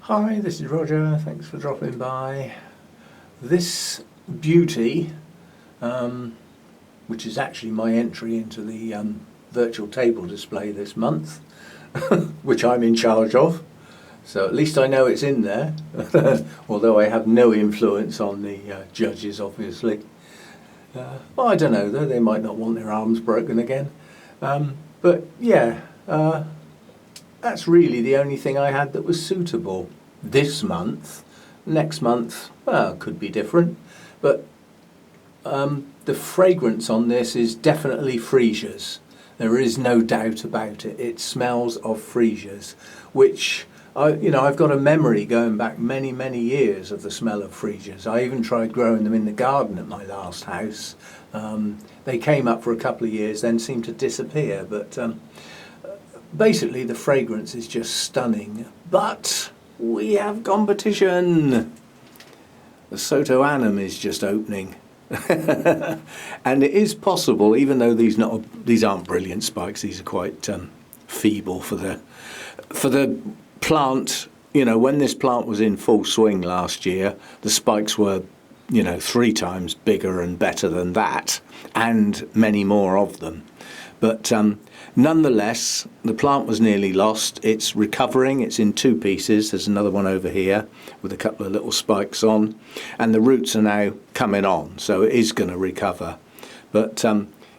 Hi, this is Roger. Thanks for dropping by. This beauty, which is actually my entry into the virtual table display this month, which I'm in charge of. So at least I know it's in there, although I have no influence on the judges, obviously. Well, I don't know, though. They might not want their arms broken again. But yeah, that's really the only thing I had that was suitable this month. Next month, well, could be different. But the fragrance on this is definitely freesias. There is no doubt about it. It smells of freesias, which I've got a memory going back many, many years of the smell of freesias. I even tried growing them in the garden at my last house. They came up for a couple of years, then seemed to disappear. But basically, the fragrance is just stunning. But we have competition. The Soto Annum is just opening. And it is possible, even though these aren't brilliant spikes, these are quite feeble for the plant. When this plant was in full swing last year, the spikes were 3 times bigger and better than that, and many more of them. But nonetheless, the plant was nearly lost. It's recovering. It's in 2 pieces. There's another one over here with a couple of little spikes on, and the roots are now coming on, so it is going to recover. But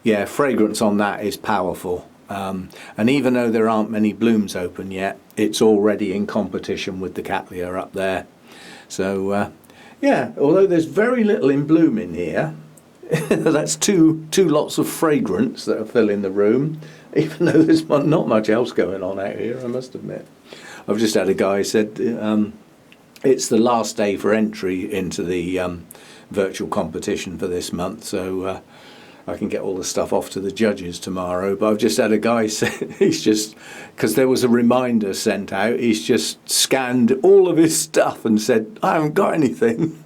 yeah, fragrance on that is powerful. And even though there aren't many blooms open yet, it's already in competition with the Cattleya up there. So yeah, although there's very little in bloom in here, that's two lots of fragrance that are filling the room, even though there's not much else going on out here, I must admit. I've just had a guy said it's the last day for entry into the virtual competition for this month, so I can get all the stuff off to the judges tomorrow. But I've just had a guy say, because there was a reminder sent out, he's just scanned all of his stuff and said, I haven't got anything.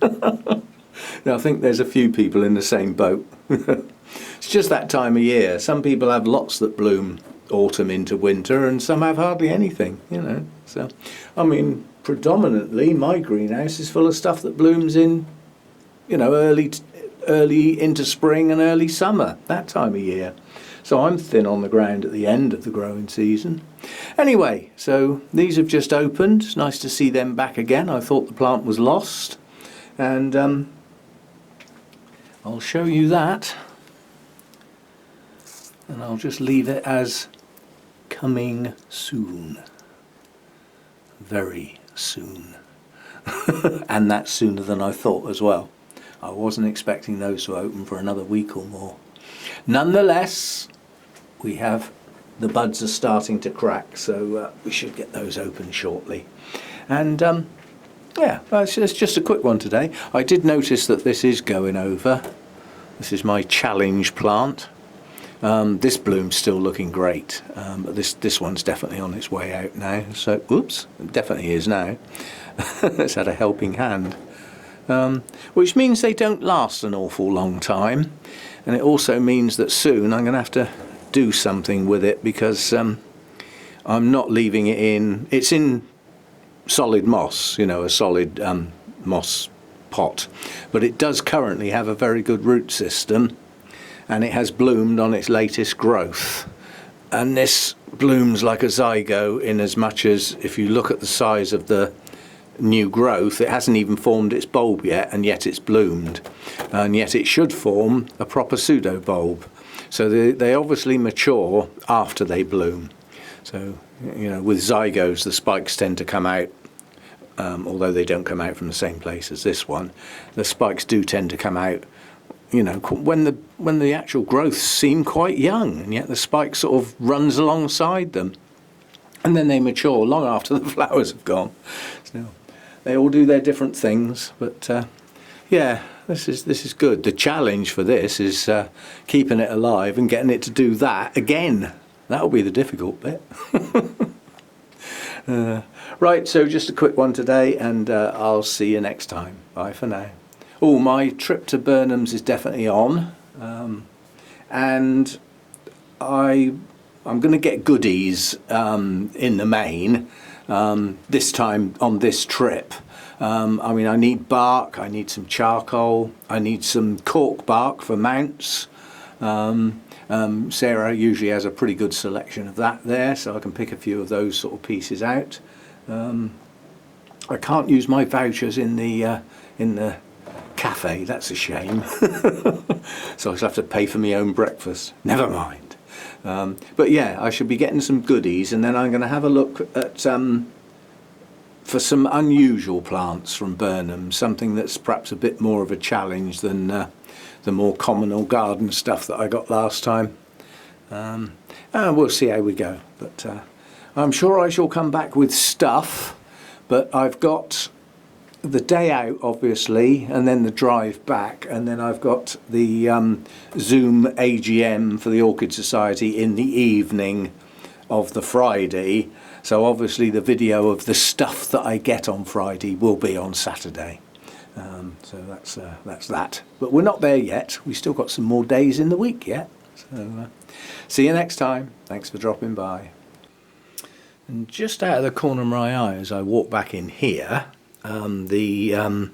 Now, I think there's a few people in the same boat. It's just that time of year. Some people have lots that bloom autumn into winter, and some have hardly anything, So, I mean, predominantly my greenhouse is full of stuff that blooms in, early into spring and early summer, that time of year. So I'm thin on the ground at the end of the growing season. Anyway, so these have just opened. It's nice to see them back again. I thought the plant was lost. And I'll show you that. And I'll just leave it as coming soon. Very soon. And that's sooner than I thought as well. I wasn't expecting those to open for another week or more. Nonetheless, the buds are starting to crack, so we should get those open shortly. And yeah, it's just a quick one today. I did notice that this is going over. This is my challenge plant. This bloom's still looking great, but this one's definitely on its way out now. So, oops, it definitely is now. It's had a helping hand. Which means they don't last an awful long time, and it also means that soon I'm going to have to do something with it, because I'm not leaving it in. It's in solid moss, a solid moss pot, but it does currently have a very good root system, and it has bloomed on its latest growth. And this blooms like a zygo, in as much as, if you look at the size of the new growth, it hasn't even formed its bulb yet, and yet it's bloomed, and yet it should form a proper pseudo bulb. So they obviously mature after they bloom. So with zygos, the spikes tend to come out, although they don't come out from the same place as this one. The spikes do tend to come out when the actual growths seem quite young, and yet the spike sort of runs alongside them, and then they mature long after the flowers have gone. So they all do their different things, but yeah, this is good. The challenge for this is keeping it alive and getting it to do that again. That'll be the difficult bit. Right, so just a quick one today, and I'll see you next time. Bye for now. Oh, my trip to Burnham's is definitely on, and I'm going to get goodies in the main. this time on this trip. I mean, I need bark, I need some charcoal, I need some cork bark for mounts. Sarah usually has a pretty good selection of that there, so I can pick a few of those sort of pieces out. I can't use my vouchers in the cafe, that's a shame. So I have to pay for my own breakfast. Never mind. But yeah, I should be getting some goodies, and then I'm going to have a look at for some unusual plants from Burnham, something that's perhaps a bit more of a challenge than the more common or garden stuff that I got last time. And we'll see how we go. But I'm sure I shall come back with stuff, but I've got the day out obviously, and then the drive back, and then I've got the Zoom AGM for the Orchid Society in the evening of the Friday. So obviously the video of the stuff that I get on Friday will be on Saturday. So that's that. But we're not there yet. We've still got some more days in the week yet. So see you next time. Thanks for dropping by. And just out of the corner of my eye as I walk back in here, the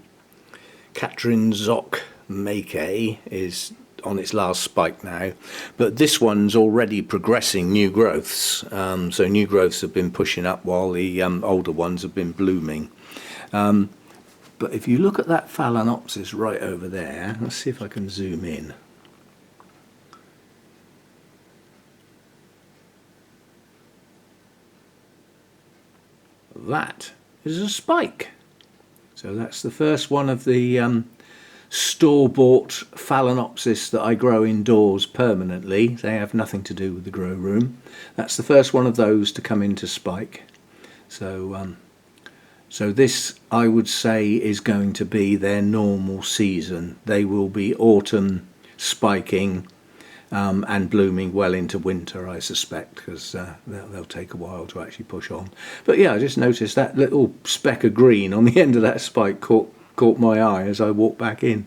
Katrin Zock Make is on its last spike now, but this one's already progressing new growths. So new growths have been pushing up while the older ones have been blooming. But if you look at that Phalaenopsis right over there, let's see if I can zoom in. That is a spike. So that's the first one of the store-bought Phalaenopsis that I grow indoors permanently. They have nothing to do with the grow room. That's the first one of those to come into spike. So so this, I would say, is going to be their normal season. They will be autumn spiking and blooming well into winter, I suspect, because they'll take a while to actually push on. But yeah, I just noticed that little speck of green on the end of that spike caught my eye as I walked back in.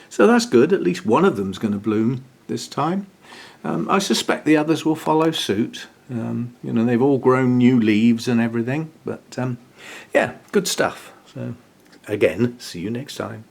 So that's good. At least one of them's going to bloom this time. I suspect the others will follow suit. You know, they've all grown new leaves and everything. But yeah, good stuff. So again, see you next time.